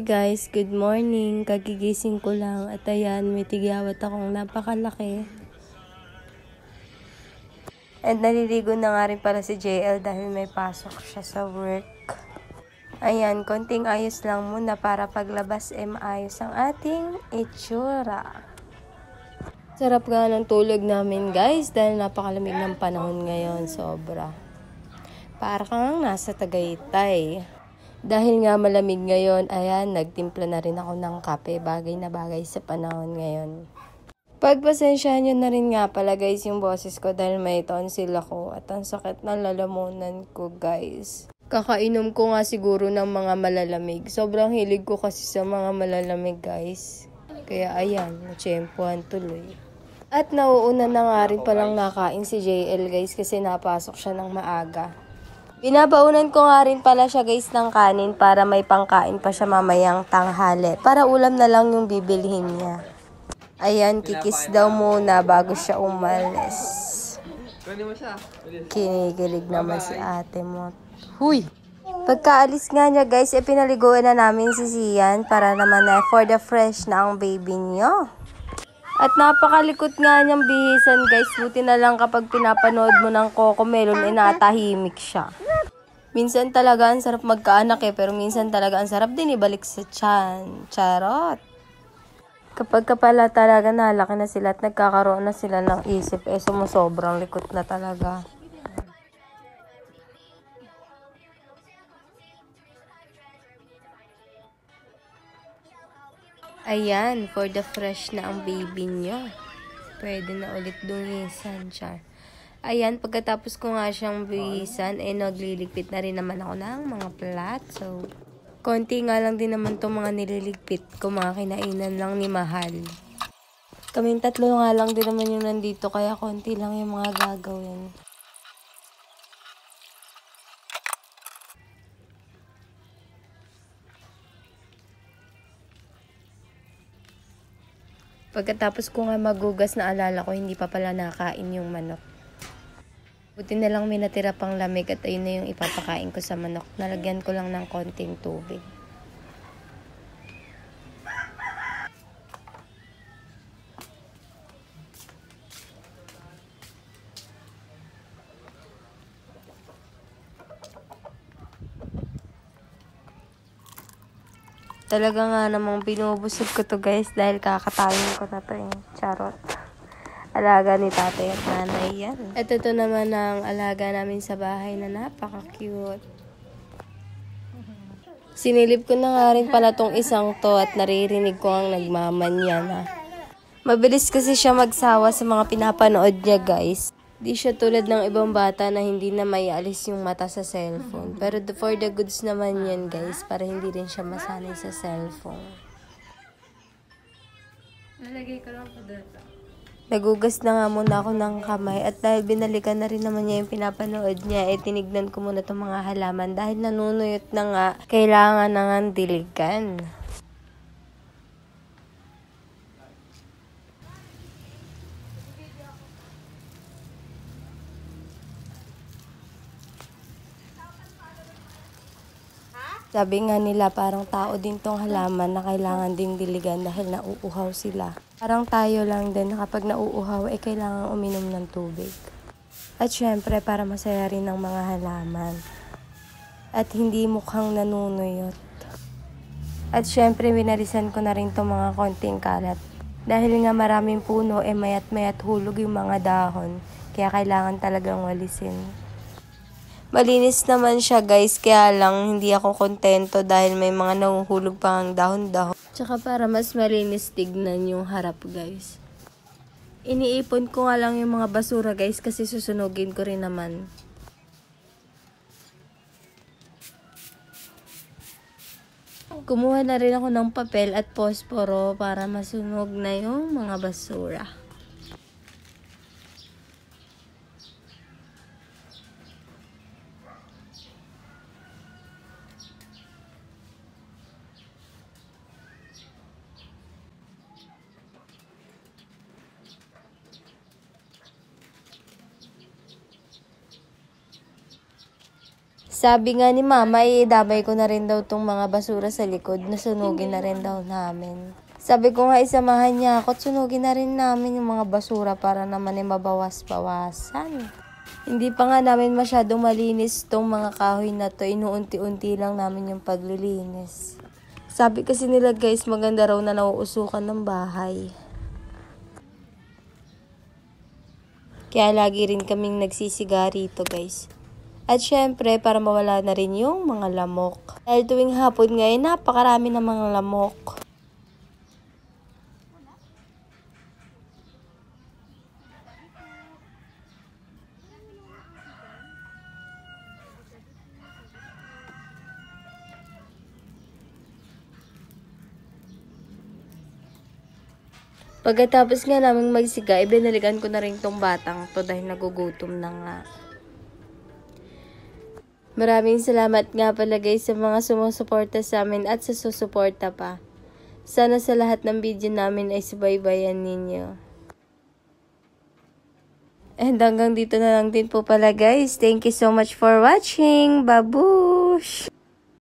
guys, good morning. Kagigising ko lang at ayan, may tigyawat akong napakalaki. And naliligo na nga rin pala si JL dahil may pasok siya sa work. Ayan, konting ayos lang muna para paglabas maayos ang ating itsura. Sarap nga ng tulog namin guys dahil napakalamig ng panahon ngayon, sobra. Para kang nasa Tagaytay. Dahil nga malamig ngayon, ayan, nagtimpla na rin ako ng kape, bagay na bagay sa panahon ngayon. Pagpasensyahan nyo na rin nga pala guys yung boses ko dahil may tonsil ako at ang sakit ng lalamunan ko guys. Kakainom ko nga siguro ng mga malalamig. Sobrang hilig ko kasi sa mga malalamig guys. Kaya ayan, natsyempohan tuloy. At nauuna na nga rin palang nakain si JL guys kasi napasok siya ng maaga. Binabaunan ko nga rin pala siya guys ng kanin para may pangkain pa siya mamayang tanghali. Para ulam na lang yung bibilhin niya. Ayan, kikis daw muna bago siya umalis. Kinikilig naman si ate mo. Huy! Pagkaalis nga niya guys, pinaliguan na namin si Sian para naman na for the fresh na ang baby niyo. At napakalikot nga niyang bihisan guys. Buti na lang kapag pinapanood mo ng Cocomelon, natahimik siya. Minsan talaga ang sarap magkaanak pero minsan talaga ang sarap din ibalik sa tiyan. Charot! Kapag pala talaga nalaki na sila at nagkakaroon na sila ng isip, sumusobrang likot na talaga. Ayan, for the fresh na ang baby nyo. Pwede na ulit dungisan, char. Ayan, pagkatapos ko nga siyang bihisan, nagliligpit na rin naman ako ng mga plato. Konti nga lang din naman itong mga nililigpit ko, mga kinainan lang ni Mahal. Kaming tatlo nga lang din naman yung nandito, kaya konti lang yung mga gagawin. Pagkatapos ko nga magugas na alala ko, hindi pa pala nakain yung manok. Buti na lang may natira pang lamig at ayun na yung ipapakain ko sa manok. Nalagyan ko lang ng konting tubig. Talaga nga namang binubusog ko to guys dahil kakatayin ko na to Charot. Alaga ni tatay at nanay yan. At ito naman ang alaga namin sa bahay na napaka-cute. Sinilip ko na nga rin pala tong isang to at naririnig ko ang nagmamanyan ha. Mabilis kasi siya magsawa sa mga pinapanood niya guys. Di siya tulad ng ibang bata na hindi na may alis yung mata sa cellphone. Pero for the goods naman yan guys, para hindi rin siya masanay sa cellphone. Nalagay ko lang po dito. Nagugas na nga muna ako ng kamay at dahil binalikan na rin naman niya yung pinapanood niya, tinignan ko muna itong mga halaman dahil nanunuyot na nga, kailangan na nga diligan. Sabi nga nila parang tao din tong halaman na kailangan ding diligan dahil nauuhaw sila. Parang tayo lang din kapag nauuhaw kailangan uminom ng tubig. At syempre para masaya rin ng mga halaman. At hindi mukhang nanunuyot. At syempre winarisan ko na rin tong mga konting kalat. Dahil nga maraming puno mayat-mayat hulog yung mga dahon. Kaya kailangan talagang walisin. Malinis naman siya guys, kaya lang hindi ako kontento dahil may mga nahuhulog pa ang dahon-dahon. Tsaka para mas malinis tignan yung harap guys. Iniipon ko nga lang yung mga basura guys kasi susunugin ko rin naman. Kumuha na rin ako ng papel at posporo para masunog na yung mga basura. Sabi nga ni mama, damay ko na rin daw tong mga basura sa likod. Nasunugin na rin daw namin. Sabi ko nga isamahan niya ako at sunugin na rin namin yung mga basura para naman mabawas-bawasan. Hindi pa nga namin masyadong malinis tong mga kahoy na to. Inuunti-unti lang namin yung paglilinis. Sabi kasi nila guys, maganda raw na nauusukan ng bahay. Kaya lagi rin kaming nagsisiga rito guys. At syempre, para mawala na rin yung mga lamok. Dahil tuwing hapon ngayon, napakarami ng mga lamok. Pagkatapos nga namin magsiga, ibinalikan ko na rin tong batang to dahil nagugutom na nga. Maraming salamat nga pala guys sa mga sumusuporta sa amin at sa susuporta pa. Sana sa lahat ng video namin ay subaybayan ninyo. And hanggang dito na lang din po pala guys. Thank you so much for watching. Babush!